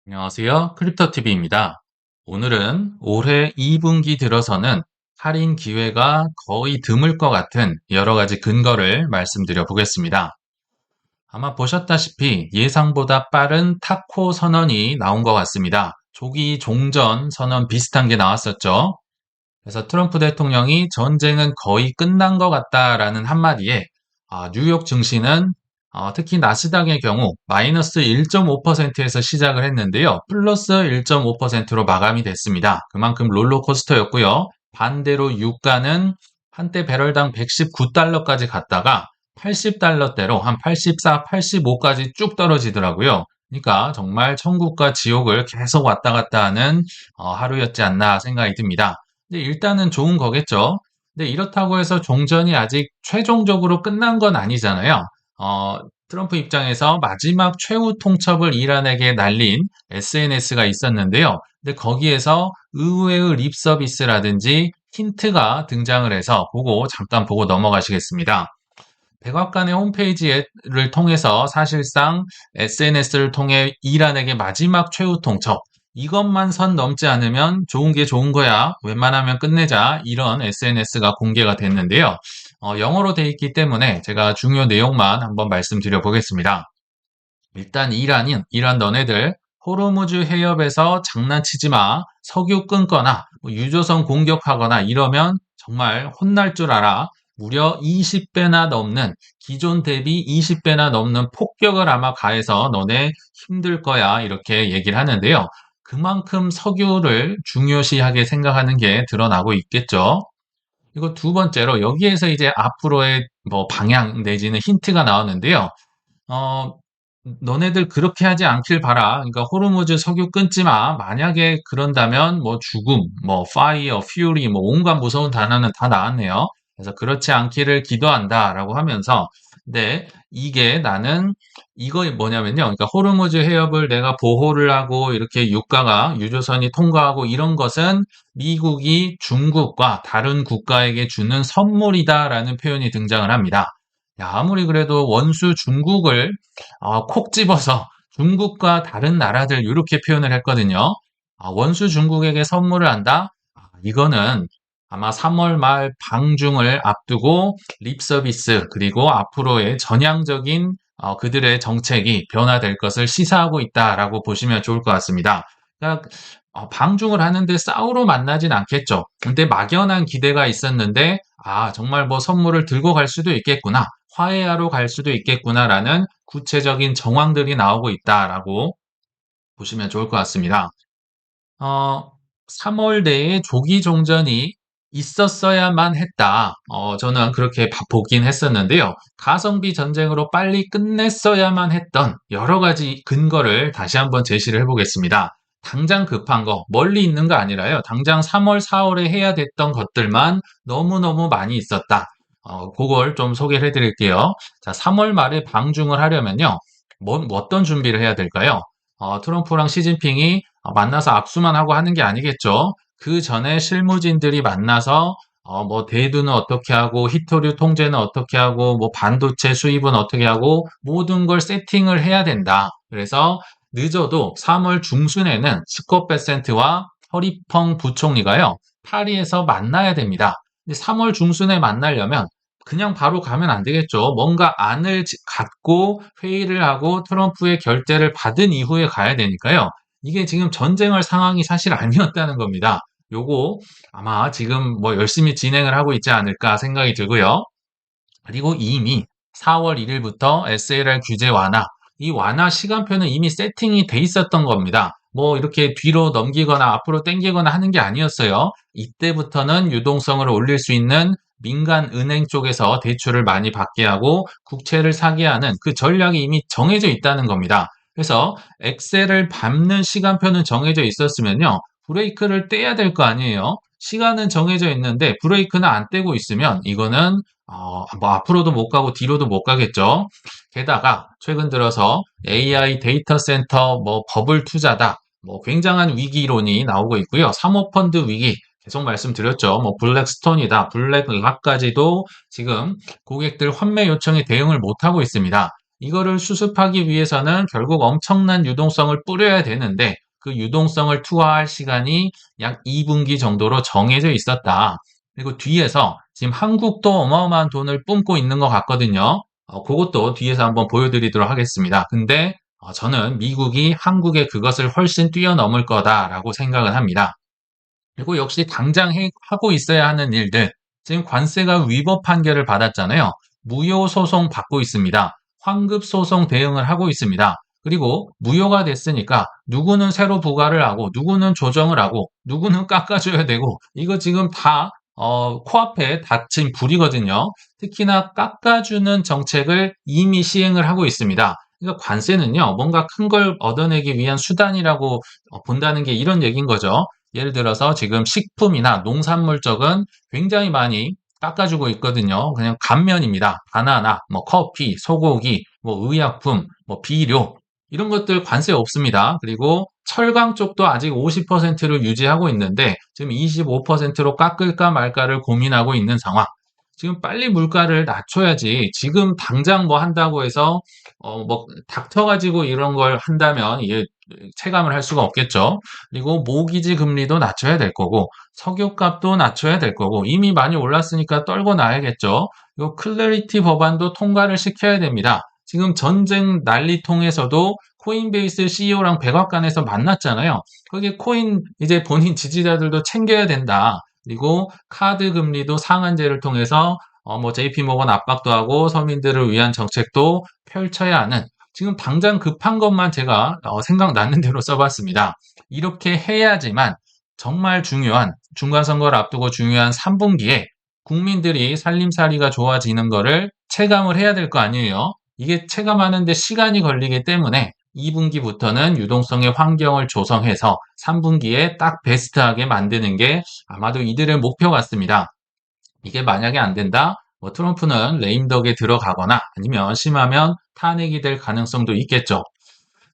안녕하세요. 크립토TV입니다. 오늘은 올해 2분기 들어서는 할인 기회가 거의 드물 것 같은 여러 가지 근거를 말씀드려 보겠습니다. 아마 보셨다시피 예상보다 빠른 타코 선언이 나온 것 같습니다. 조기 종전 선언 비슷한 게 나왔었죠. 그래서 트럼프 대통령이 전쟁은 거의 끝난 것 같다라는 한마디에 뉴욕 증시는 특히 나스닥의 경우 마이너스 1.5%에서 시작을 했는데요. 플러스 1.5%로 마감이 됐습니다. 그만큼 롤러코스터였고요. 반대로 유가는 한때 배럴당 119달러까지 갔다가 80달러대로 한 84, 85까지 쭉 떨어지더라고요. 그러니까 정말 천국과 지옥을 계속 왔다 갔다 하는 하루였지 않나 생각이 듭니다. 근데 일단은 좋은 거겠죠. 근데 이렇다고 해서 종전이 아직 최종적으로 끝난 건 아니잖아요. 어, 트럼프 입장에서 마지막 최후 통첩을 이란에게 날린 SNS가 있었는데요. 근데 거기에서 의외의 립 서비스라든지 힌트가 등장을 해서 잠깐 보고 넘어가시겠습니다. 백악관의 홈페이지를 통해서 사실상 SNS를 통해 이란에게 마지막 최후 통첩, 이것만 선 넘지 않으면 좋은 게 좋은 거야. 웬만하면 끝내자. 이런 SNS가 공개가 됐는데요. 영어로 돼 있기 때문에 제가 중요 내용만 한번 말씀드려 보겠습니다. 일단 이란 너네들 호르무즈 해협에서 장난치지 마. 석유 끊거나 뭐 유조선 공격하거나 이러면 정말 혼날 줄 알아. 무려 20배나 넘는 기존 대비 20배나 넘는 폭격을 아마 가해서 너네 힘들 거야. 이렇게 얘기를 하는데요. 그만큼 석유를 중요시하게 생각하는 게 드러나고 있겠죠. 그리고 두 번째로 여기에서 이제 앞으로의 뭐 방향 내지는 힌트가 나오는데요. 어, 너네들 그렇게 하지 않길 바라. 그러니까 호르무즈 석유 끊지 마. 만약에 그런다면 뭐 죽음, 뭐 파이어, 퓨리, 뭐 온갖 무서운 단어는 다 나왔네요. 그래서 그렇지 않기를 기도한다라고 하면서, 근데 이게 나는 이거 뭐냐면요. 그러니까 호르무즈 해협을 내가 보호를 하고 이렇게 유조선이 통과하고 이런 것은 미국이 중국과 다른 국가에게 주는 선물이다라는 표현이 등장을 합니다. 야, 아무리 그래도 원수 중국을 콕 집어서 중국과 다른 나라들 이렇게 표현을 했거든요. 원수 중국에게 선물을 한다? 이거는 아마 3월 말 방중을 앞두고 립 서비스 그리고 앞으로의 전향적인 그들의 정책이 변화될 것을 시사하고 있다라고 보시면 좋을 것 같습니다. 그러니까 방중을 하는데 싸우러 만나진 않겠죠. 근데 막연한 기대가 있었는데 정말 뭐 선물을 들고 갈 수도 있겠구나. 화해하러 갈 수도 있겠구나라는 구체적인 정황들이 나오고 있다라고 보시면 좋을 것 같습니다. 어, 3월 내에 조기 종전이 있었어야만 했다. 저는 그렇게 보긴 했었는데요. 가성비 전쟁으로 빨리 끝냈어야만 했던 여러 가지 근거를 다시 한번 제시를 해보겠습니다. 당장 급한 거, 멀리 있는 거 아니라요. 당장 3월, 4월에 해야 됐던 것들만 너무너무 많이 있었다. 그걸 좀 소개를 해드릴게요. 자, 3월 말에 방중을 하려면요. 어떤 준비를 해야 될까요? 트럼프랑 시진핑이 만나서 악수만 하고 하는 게 아니겠죠. 그 전에 실무진들이 만나서 뭐 대두는 어떻게 하고 히토류 통제는 어떻게 하고 뭐 반도체 수입은 어떻게 하고 모든 걸 세팅을 해야 된다. 그래서 늦어도 3월 중순에는 스콧 베센트와 허리펑 부총리가요. 파리에서 만나야 됩니다. 근데 3월 중순에 만나려면 그냥 바로 가면 안 되겠죠. 뭔가 안을 갖고 회의를 하고 트럼프의 결재를 받은 이후에 가야 되니까요. 이게 지금 전쟁할 상황이 사실 아니었다는 겁니다. 요거 아마 지금 뭐 열심히 진행을 하고 있지 않을까 생각이 들고요. 그리고 이미 4월 1일부터 SLR 규제 완화, 이 완화 시간표는 이미 세팅이 돼 있었던 겁니다. 뭐 이렇게 뒤로 넘기거나 앞으로 당기거나 하는 게 아니었어요. 이때부터는 유동성을 올릴 수 있는 민간 은행 쪽에서 대출을 많이 받게 하고 국채를 사게 하는 그 전략이 이미 정해져 있다는 겁니다. 그래서 엑셀을 밟는 시간표는 정해져 있었으면요. 브레이크를 떼야 될 거 아니에요. 시간은 정해져 있는데 브레이크는 안 떼고 있으면 이거는 뭐 앞으로도 못 가고 뒤로도 못 가겠죠. 게다가 최근 들어서 AI 데이터 센터 뭐 버블 투자다. 뭐 굉장한 위기론이 나오고 있고요. 사모펀드 위기 계속 말씀드렸죠. 뭐 블랙스톤이다. 블랙락까지도 지금 고객들 환매 요청에 대응을 못 하고 있습니다. 이거를 수습하기 위해서는 결국 엄청난 유동성을 뿌려야 되는데 그 유동성을 투하할 시간이 약 2분기 정도로 정해져 있었다. 그리고 뒤에서 지금 한국도 어마어마한 돈을 뿜고 있는 것 같거든요. 그것도 뒤에서 한번 보여드리도록 하겠습니다. 근데 저는 미국이 한국의 그것을 훨씬 뛰어넘을 거다라고 생각을 합니다. 그리고 역시 당장 하고 있어야 하는 일들. 지금 관세가 위법 판결을 받았잖아요. 무효 소송 받고 있습니다. 환급 소송 대응을 하고 있습니다. 그리고 무효가 됐으니까 누구는 새로 부과를 하고 누구는 조정을 하고 누구는 깎아줘야 되고 이거 지금 다 코앞에 닥친 불이거든요. 특히나 깎아주는 정책을 이미 시행을 하고 있습니다. 그러니까 관세는요, 뭔가 큰 걸 얻어내기 위한 수단이라고 본다는 게 이런 얘기인 거죠. 예를 들어서 지금 식품이나 농산물 쪽은 굉장히 많이 깎아주고 있거든요. 그냥 감면입니다. 바나나, 뭐 커피, 소고기, 뭐 의약품, 뭐 비료 이런 것들 관세 없습니다. 그리고 철강 쪽도 아직 50%를 유지하고 있는데 지금 25%로 깎을까 말까를 고민하고 있는 상황. 지금 빨리 물가를 낮춰야지 지금 당장 뭐 한다고 해서 뭐 닥쳐가지고 이런 걸 한다면 이게 체감을 할 수가 없겠죠. 그리고 모기지 금리도 낮춰야 될 거고 석유값도 낮춰야 될 거고 이미 많이 올랐으니까 떨고 나야겠죠. 요 클래리티 법안도 통과를 시켜야 됩니다. 지금 전쟁 난리통에서도 코인베이스 CEO랑 백악관에서 만났잖아요. 거기 코인 이제 본인 지지자들도 챙겨야 된다. 그리고 카드 금리도 상한제를 통해서 뭐 JP 모건 압박도 하고 서민들을 위한 정책도 펼쳐야 하는 지금 당장 급한 것만 제가 생각나는 대로 써봤습니다. 이렇게 해야지만 정말 중요한 중간선거를 앞두고 중요한 3분기에 국민들이 살림살이가 좋아지는 거를 체감을 해야 될 거 아니에요. 이게 체감하는데 시간이 걸리기 때문에 2분기부터는 유동성의 환경을 조성해서 3분기에 딱 베스트하게 만드는 게 아마도 이들의 목표 같습니다. 이게 만약에 안 된다? 뭐 트럼프는 레임덕에 들어가거나 아니면 심하면 탄핵이 될 가능성도 있겠죠.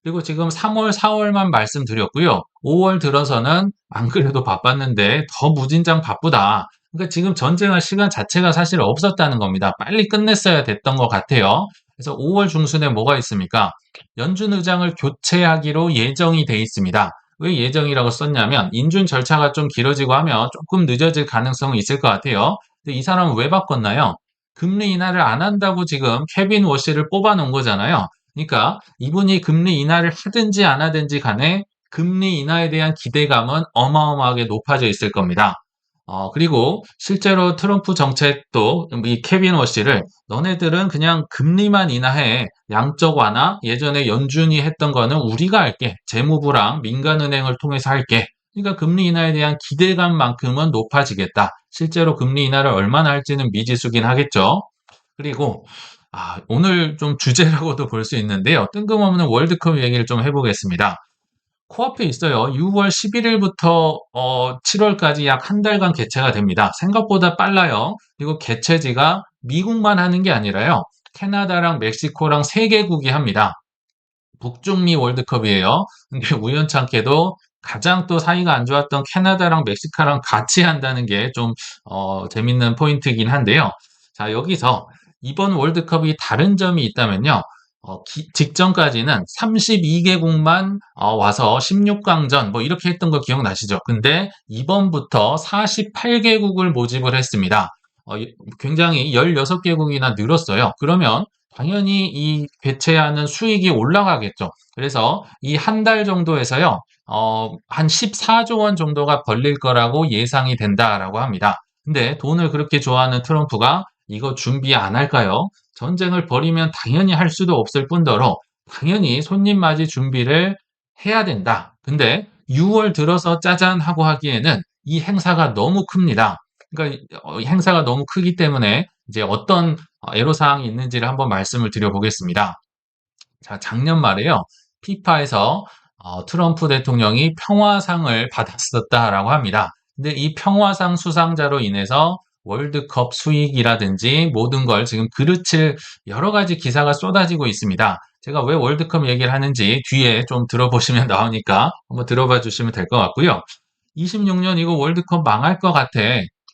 그리고 지금 3월, 4월만 말씀드렸고요. 5월 들어서는 안 그래도 바빴는데 더 무진장 바쁘다. 그러니까 지금 전쟁할 시간 자체가 사실 없었다는 겁니다. 빨리 끝냈어야 됐던 것 같아요. 그래서 5월 중순에 뭐가 있습니까? 연준 의장을 교체하기로 예정이 돼 있습니다. 왜 예정이라고 썼냐면 인준 절차가 좀 길어지고 하면 조금 늦어질 가능성이 있을 것 같아요. 근데 이 사람은 왜 바꿨나요? 금리 인하를 안 한다고 지금 케빈 워시를 뽑아 놓은 거잖아요. 그러니까 이분이 금리 인하를 하든지 안 하든지 간에 금리 인하에 대한 기대감은 어마어마하게 높아져 있을 겁니다. 그리고 실제로 트럼프 정책도 이 케빈 워시를 너네들은 그냥 금리만 인하해. 양적 완화, 예전에 연준이 했던 거는 우리가 할게. 재무부랑 민간은행을 통해서 할게. 그러니까 금리 인하에 대한 기대감만큼은 높아지겠다. 실제로 금리 인하를 얼마나 할지는 미지수긴 하겠죠. 그리고 오늘 좀 주제라고도 볼 수 있는데요. 뜬금없는 월드컵 얘기를 좀 해보겠습니다. 코앞에 있어요. 6월 11일부터 7월까지 약 한 달간 개최가 됩니다. 생각보다 빨라요. 그리고 개최지가 미국만 하는 게 아니라요. 캐나다랑 멕시코랑 3개국이 합니다. 북중미 월드컵이에요. 근데 우연찮게도 가장 또 사이가 안 좋았던 캐나다랑 멕시코랑 같이 한다는 게 좀 재밌는 포인트이긴 한데요. 자, 여기서 이번 월드컵이 다른 점이 있다면요. 직전까지는 32개국만 와서 16강전 뭐 이렇게 했던 거 기억나시죠? 근데 이번부터 48개국을 모집을 했습니다. 굉장히 16개국이나 늘었어요. 그러면 당연히 이 개최하는 수익이 올라가겠죠. 그래서 이 한 달 정도에서요, 한 14조 원 정도가 벌릴 거라고 예상이 된다라고 합니다. 근데 돈을 그렇게 좋아하는 트럼프가 이거 준비 안 할까요? 전쟁을 벌이면 당연히 할 수도 없을 뿐더러 당연히 손님 맞이 준비를 해야 된다. 근데 6월 들어서 짜잔 하고 하기에는 이 행사가 너무 큽니다. 그러니까 행사가 너무 크기 때문에 이제 어떤 애로사항이 있는지를 한번 말씀을 드려보겠습니다. 자, 작년 말에요. 피파에서 트럼프 대통령이 평화상을 받았었다라고 합니다. 근데 이 평화상 수상자로 인해서 월드컵 수익이라든지 모든 걸 지금 그르칠 여러 가지 기사가 쏟아지고 있습니다. 제가 왜 월드컵 얘기를 하는지 뒤에 좀 들어보시면 나오니까 한번 들어봐 주시면 될 것 같고요. 26년 이거 월드컵 망할 것 같아.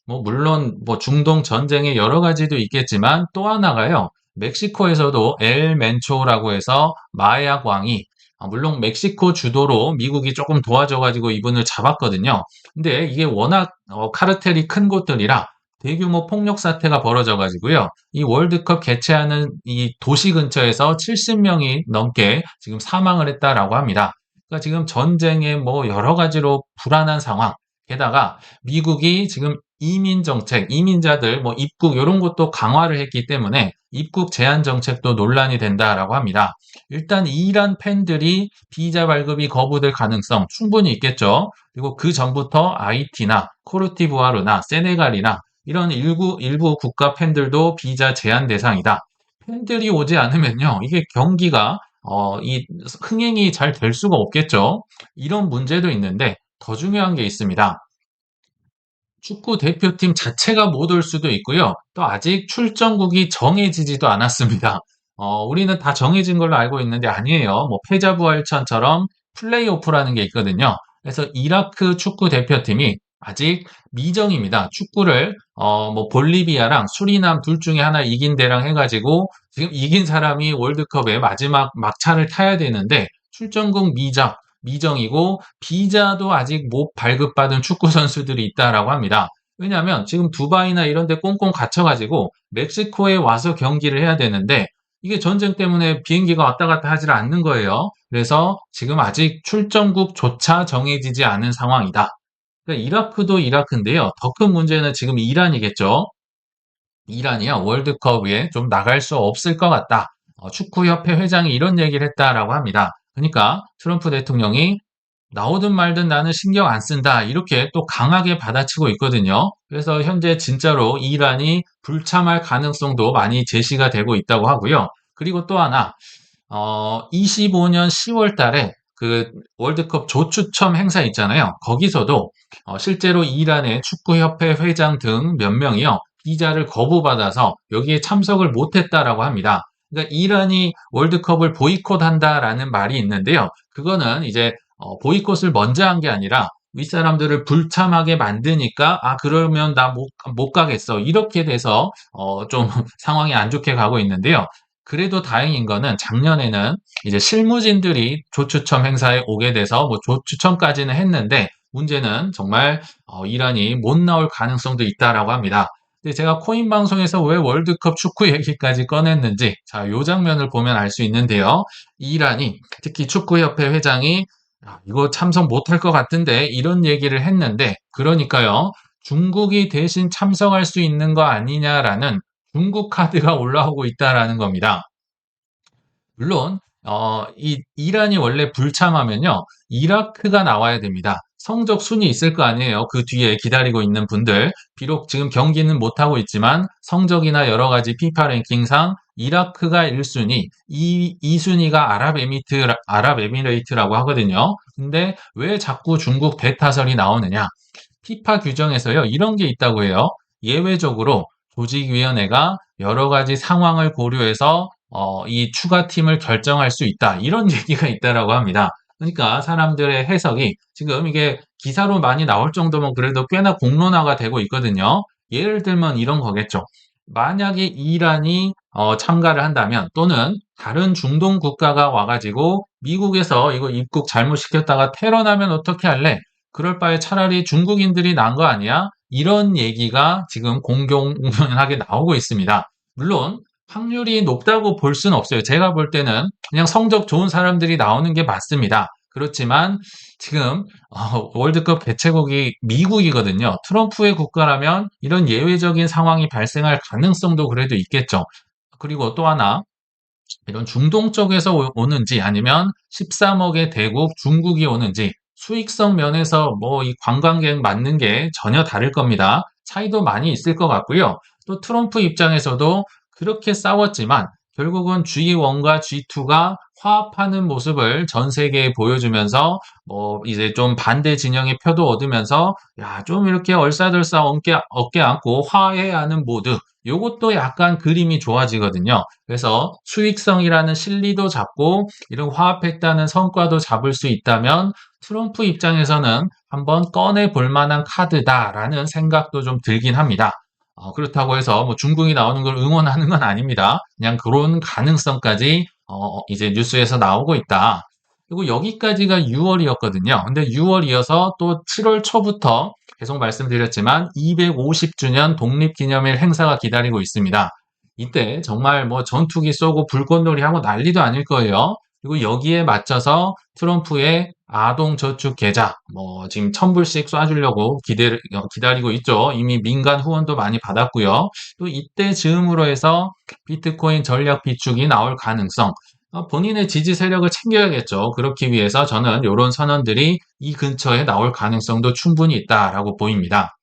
뭐 물론 뭐 중동 전쟁의 여러 가지도 있겠지만 또 하나가요. 멕시코에서도 엘 멘초라고 해서 마약왕이 물론 멕시코 주도로 미국이 조금 도와줘가지고 이분을 잡았거든요. 근데 이게 워낙 카르텔이 큰 곳들이라 대규모 폭력 사태가 벌어져가지고요. 이 월드컵 개최하는 이 도시 근처에서 70명이 넘게 지금 사망을 했다라고 합니다. 그러니까 지금 전쟁에 뭐 여러 가지로 불안한 상황. 게다가 미국이 지금 이민 정책, 이민자들 뭐 입국 이런 것도 강화를 했기 때문에 입국 제한 정책도 논란이 된다라고 합니다. 일단 이란 팬들이 비자 발급이 거부될 가능성 충분히 있겠죠. 그리고 그 전부터 아이티나 코르티부아르나 세네갈이나 이런 일부 국가 팬들도 비자 제한 대상이다. 팬들이 오지 않으면요, 이게 경기가 이 흥행이 잘 될 수가 없겠죠. 이런 문제도 있는데 더 중요한 게 있습니다. 축구 대표팀 자체가 못 올 수도 있고요. 또 아직 출전국이 정해지지도 않았습니다. 우리는 다 정해진 걸로 알고 있는데 아니에요. 뭐 패자부활전처럼 플레이오프라는 게 있거든요. 그래서 이라크 축구 대표팀이 아직 미정입니다. 축구를 뭐 볼리비아랑 수리남 둘 중에 하나 이긴 데랑 해가지고 지금 이긴 사람이 월드컵의 마지막 막차를 타야 되는데 출전국 미정이고 비자도 아직 못 발급받은 축구 선수들이 있다라고 합니다. 왜냐하면 지금 두바이나 이런 데 꽁꽁 갇혀가지고 멕시코에 와서 경기를 해야 되는데 이게 전쟁 때문에 비행기가 왔다 갔다 하질 않는 거예요. 그래서 지금 아직 출전국조차 정해지지 않은 상황이다. 그러니까 이라크도 이라크인데요. 더 큰 문제는 지금 이란이겠죠. 이란이요, 월드컵에 좀 나갈 수 없을 것 같다. 축구협회 회장이 이런 얘기를 했다라고 합니다. 그러니까 트럼프 대통령이 나오든 말든 나는 신경 안 쓴다. 이렇게 또 강하게 받아치고 있거든요. 그래서 현재 진짜로 이란이 불참할 가능성도 많이 제시가 되고 있다고 하고요. 그리고 또 하나, 25년 10월 달에 그 월드컵 조추첨 행사 있잖아요. 거기서도 실제로 이란의 축구협회 회장 등 몇 명이요. 비자를 거부받아서 여기에 참석을 못했다라고 합니다. 그러니까 이란이 월드컵을 보이콧한다라는 말이 있는데요. 그거는 이제 보이콧을 먼저 한 게 아니라 윗사람들을 불참하게 만드니까 그러면 나 못 가겠어. 이렇게 돼서 좀 상황이 안 좋게 가고 있는데요. 그래도 다행인 거는 작년에는 이제 실무진들이 조추첨 행사에 오게 돼서 뭐 조추첨까지는 했는데 문제는 정말 이란이 못 나올 가능성도 있다라고 합니다. 근데 제가 코인 방송에서 왜 월드컵 축구 얘기까지 꺼냈는지 요 장면을 보면 알 수 있는데요. 이란이 특히 축구협회 회장이 이거 참석 못할 것 같은데 이런 얘기를 했는데 그러니까요. 중국이 대신 참석할 수 있는 거 아니냐라는 중국 카드가 올라오고 있다라는 겁니다. 물론 이 이란이 원래 불참하면요. 이라크가 나와야 됩니다. 성적 순위 있을 거 아니에요. 그 뒤에 기다리고 있는 분들. 비록 지금 경기는 못하고 있지만 성적이나 여러 가지 피파 랭킹상 이라크가 1순위, 2순위가 아랍에미레이트라고 하거든요. 근데 왜 자꾸 중국 대타설이 나오느냐? 피파 규정에서요. 이런 게 있다고 해요. 예외적으로 조직위원회가 여러 가지 상황을 고려해서 이 추가팀을 결정할 수 있다. 이런 얘기가 있다라고 합니다. 그러니까 사람들의 해석이 지금 이게 기사로 많이 나올 정도면 그래도 꽤나 공론화가 되고 있거든요. 예를 들면 이런 거겠죠. 만약에 이란이 참가를 한다면 또는 다른 중동 국가가 와가지고 미국에서 이거 입국 잘못시켰다가 테러 나면 어떻게 할래? 그럴 바에 차라리 중국인들이 난 거 아니야? 이런 얘기가 지금 공공연하게 나오고 있습니다. 물론 확률이 높다고 볼 수는 없어요. 제가 볼 때는 그냥 성적 좋은 사람들이 나오는 게 맞습니다. 그렇지만 지금 월드컵 개최국이 미국이거든요. 트럼프의 국가라면 이런 예외적인 상황이 발생할 가능성도 그래도 있겠죠. 그리고 또 하나 이런 중동 쪽에서 오는지 아니면 13억의 대국 중국이 오는지 수익성 면에서 뭐 이 관광객 맞는 게 전혀 다를 겁니다. 차이도 많이 있을 것 같고요. 또 트럼프 입장에서도 그렇게 싸웠지만 결국은 G1과 G2가 화합하는 모습을 전 세계에 보여주면서 뭐 이제 좀 반대 진영의 표도 얻으면서 야, 좀 이렇게 얼싸들싸 어깨 안고 화해하는 모드 요것도 약간 그림이 좋아지거든요. 그래서 수익성이라는 실리도 잡고 이런 화합했다는 성과도 잡을 수 있다면 트럼프 입장에서는 한번 꺼내 볼 만한 카드다라는 생각도 좀 들긴 합니다. 그렇다고 해서 뭐 중국이 나오는 걸 응원하는 건 아닙니다. 그냥 그런 가능성까지 이제 뉴스에서 나오고 있다. 그리고 여기까지가 6월이었거든요. 근데 6월이어서 또 7월 초부터 계속 말씀드렸지만 250주년 독립기념일 행사가 기다리고 있습니다. 이때 정말 뭐 전투기 쏘고 불꽃놀이 하고 난리도 아닐 거예요. 그리고 여기에 맞춰서 트럼프의 아동저축 계좌, 뭐 지금 1,000불씩 쏴주려고 기다리고 있죠. 이미 민간 후원도 많이 받았고요. 또 이때 즈음으로 해서 비트코인 전략 비축이 나올 가능성, 본인의 지지 세력을 챙겨야겠죠. 그렇기 위해서 저는 이런 선언들이 이 근처에 나올 가능성도 충분히 있다라고 보입니다.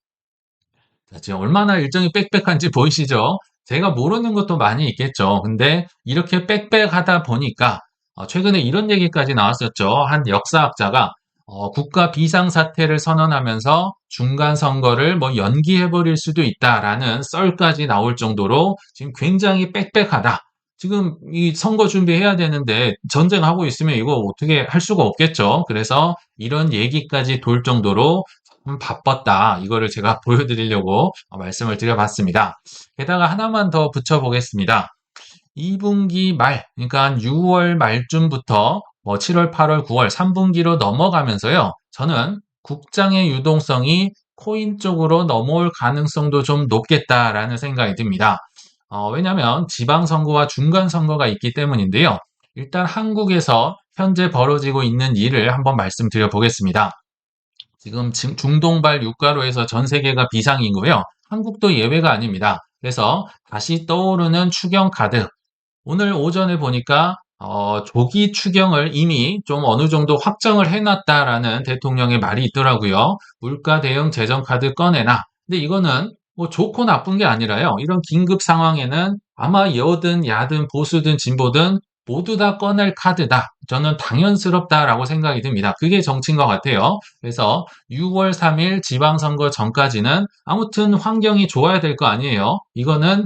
자, 지금 얼마나 일정이 빽빽한지 보이시죠? 제가 모르는 것도 많이 있겠죠. 근데 이렇게 빽빽하다 보니까 최근에 이런 얘기까지 나왔었죠. 한 역사학자가 국가 비상사태를 선언하면서 중간 선거를 뭐 연기해버릴 수도 있다라는 썰까지 나올 정도로 지금 굉장히 빽빽하다. 지금 이 선거 준비해야 되는데 전쟁하고 있으면 이거 어떻게 할 수가 없겠죠. 그래서 이런 얘기까지 돌 정도로 바빴다. 이거를 제가 보여드리려고 말씀을 드려봤습니다. 게다가 하나만 더 붙여보겠습니다. 2분기 말, 그러니까 한 6월 말쯤부터 뭐 7월, 8월, 9월 3분기로 넘어가면서요. 저는 국장의 유동성이 코인 쪽으로 넘어올 가능성도 좀 높겠다라는 생각이 듭니다. 왜냐하면 지방선거와 중간선거가 있기 때문인데요. 일단 한국에서 현재 벌어지고 있는 일을 한번 말씀드려 보겠습니다. 지금 중동발 유가로해서 전 세계가 비상이고요. 한국도 예외가 아닙니다. 그래서 다시 떠오르는 추경 카드. 오늘 오전에 보니까 조기 추경을 이미 좀 어느 정도 확정을 해놨다라는 대통령의 말이 있더라고요. 물가 대응 재정 카드 꺼내나. 근데 이거는 뭐 좋고 나쁜 게 아니라요. 이런 긴급 상황에는 아마 여든 야든 보수든 진보든 모두 다 꺼낼 카드다. 저는 당연스럽다라고 생각이 듭니다. 그게 정치인 것 같아요. 그래서 6월 3일 지방선거 전까지는 아무튼 환경이 좋아야 될 거 아니에요. 이거는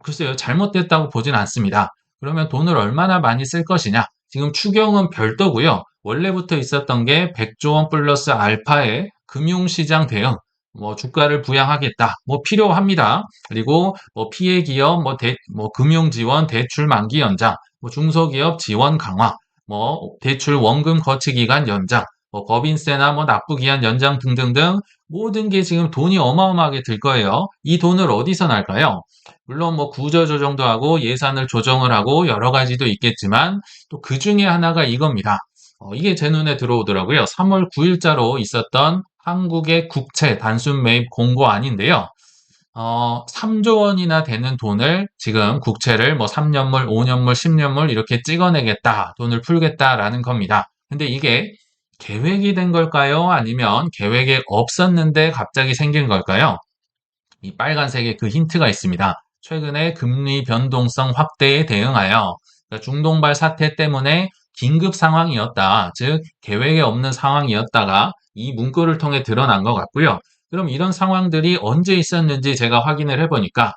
글쎄요, 잘못됐다고 보진 않습니다. 그러면 돈을 얼마나 많이 쓸 것이냐? 지금 추경은 별도고요. 원래부터 있었던 게 100조 원 플러스 알파의 금융시장 대응, 뭐 주가를 부양하겠다. 뭐 필요합니다. 그리고 뭐 피해 기업, 뭐 금융 지원, 대출 만기 연장, 뭐 중소기업 지원 강화, 뭐 대출 원금 거치 기간 연장, 뭐 법인세나 뭐 납부 기한 연장 등등등 모든 게 지금 돈이 어마어마하게 들 거예요. 이 돈을 어디서 날까요? 물론 뭐 구조조정도 하고 예산을 조정을 하고 여러 가지도 있겠지만 또 그 중에 하나가 이겁니다. 이게 제 눈에 들어오더라고요. 3월 9일자로 있었던 한국의 국채 단순 매입 공고안인데요. 3조 원이나 되는 돈을 지금 국채를 뭐 3년물, 5년물, 10년물 이렇게 찍어내겠다, 돈을 풀겠다라는 겁니다. 근데 이게 계획이 된 걸까요? 아니면 계획에 없었는데 갑자기 생긴 걸까요? 이 빨간색에 그 힌트가 있습니다. 최근에 금리 변동성 확대에 대응하여 그러니까 중동발 사태 때문에 긴급 상황이었다. 즉 계획에 없는 상황이었다가 이 문구를 통해 드러난 것 같고요. 그럼 이런 상황들이 언제 있었는지 제가 확인을 해보니까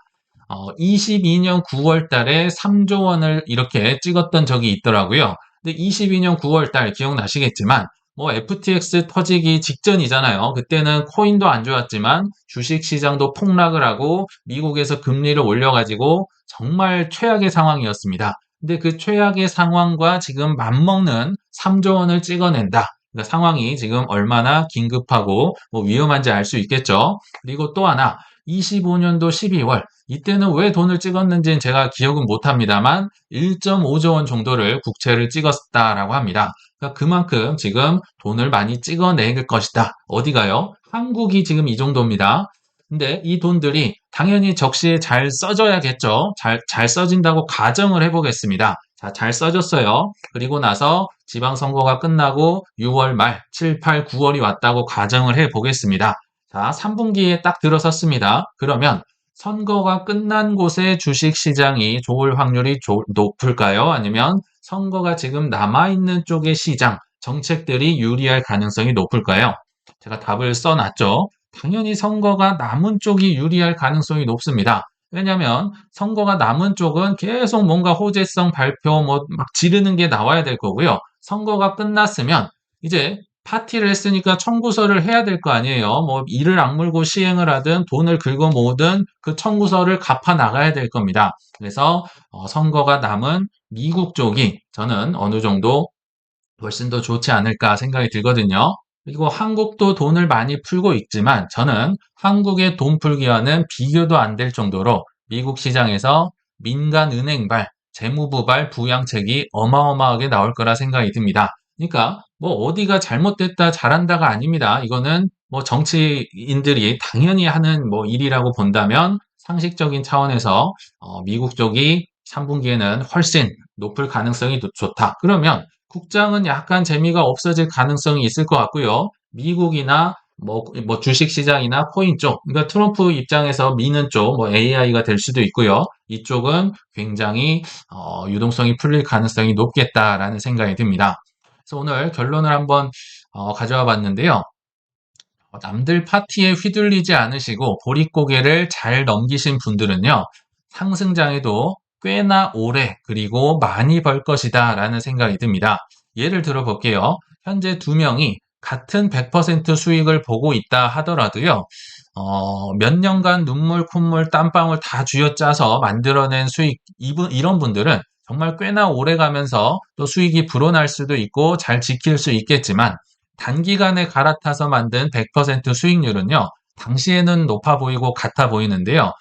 22년 9월 달에 3조 원을 이렇게 찍었던 적이 있더라고요. 근데 22년 9월 달 기억나시겠지만 뭐 FTX 터지기 직전이잖아요. 그때는 코인도 안 좋았지만 주식 시장도 폭락을 하고 미국에서 금리를 올려가지고 정말 최악의 상황이었습니다. 근데 그 최악의 상황과 지금 맞먹는 3조 원을 찍어낸다. 그러니까 상황이 지금 얼마나 긴급하고 뭐 위험한지 알 수 있겠죠. 그리고 또 하나 25년도 12월 이때는 왜 돈을 찍었는지는 제가 기억은 못합니다만 1.5조 원 정도를 국채를 찍었다라고 합니다. 그러니까 그만큼 지금 돈을 많이 찍어낼 것이다. 어디가요? 한국이 지금 이 정도입니다. 근데 이 돈들이 당연히 적시에 잘 써져야겠죠. 잘 써진다고 가정을 해보겠습니다. 자, 잘 써졌어요. 그리고 나서 지방선거가 끝나고 6월 말, 7, 8, 9월이 왔다고 가정을 해보겠습니다. 자, 3분기에 딱 들어섰습니다. 그러면 선거가 끝난 곳의 주식시장이 좋을 확률이 높을까요? 아니면 선거가 지금 남아있는 쪽의 시장, 정책들이 유리할 가능성이 높을까요? 제가 답을 써놨죠. 당연히 선거가 남은 쪽이 유리할 가능성이 높습니다. 왜냐하면 선거가 남은 쪽은 계속 뭔가 호재성 발표 뭐 막 지르는 게 나와야 될 거고요. 선거가 끝났으면 이제 파티를 했으니까 청구서를 해야 될 거 아니에요. 뭐 이를 악물고 시행을 하든 돈을 긁어 모으든 그 청구서를 갚아 나가야 될 겁니다. 그래서 선거가 남은 미국 쪽이 저는 어느 정도 훨씬 더 좋지 않을까 생각이 들거든요. 그리고 한국도 돈을 많이 풀고 있지만 저는 한국의 돈 풀기와는 비교도 안 될 정도로 미국 시장에서 민간 은행발, 재무부발 부양책이 어마어마하게 나올 거라 생각이 듭니다. 그러니까 뭐 어디가 잘못됐다 잘한다가 아닙니다. 이거는 뭐 정치인들이 당연히 하는 뭐 일이라고 본다면 상식적인 차원에서 미국 쪽이 3분기에는 훨씬 높을 가능성이 좋다. 그러면 국장은 약간 재미가 없어질 가능성이 있을 것 같고요. 미국이나 뭐 주식 시장이나 코인 쪽, 그러니까 트럼프 입장에서 미는 쪽, 뭐 AI가 될 수도 있고요. 이쪽은 굉장히 유동성이 풀릴 가능성이 높겠다라는 생각이 듭니다. 그래서 오늘 결론을 한번 가져와 봤는데요. 남들 파티에 휘둘리지 않으시고 보릿고개를 잘 넘기신 분들은요, 상승장에도 꽤나 오래 그리고 많이 벌 것이다 라는 생각이 듭니다. 예를 들어 볼게요. 현재 두 명이 같은 100% 수익을 보고 있다 하더라도요, 몇 년간 눈물, 콧물, 땀방울 다 쥐어짜서 만들어낸 수익, 이런 분들은 정말 꽤나 오래 가면서 또 수익이 불어날 수도 있고 잘 지킬 수 있겠지만, 단기간에 갈아타서 만든 100% 수익률은요, 당시에는 높아 보이고 같아 보이는데요.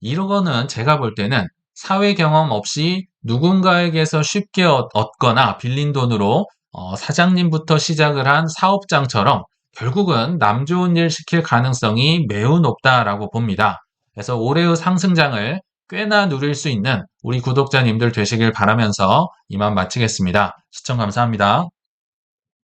이거는 제가 볼 때는 사회 경험 없이 누군가에게서 쉽게 얻거나 빌린 돈으로 사장님부터 시작을 한 사업장처럼 결국은 남 좋은 일 시킬 가능성이 매우 높다라고 봅니다. 그래서 올해의 상승장을 꽤나 누릴 수 있는 우리 구독자님들 되시길 바라면서 이만 마치겠습니다. 시청 감사합니다.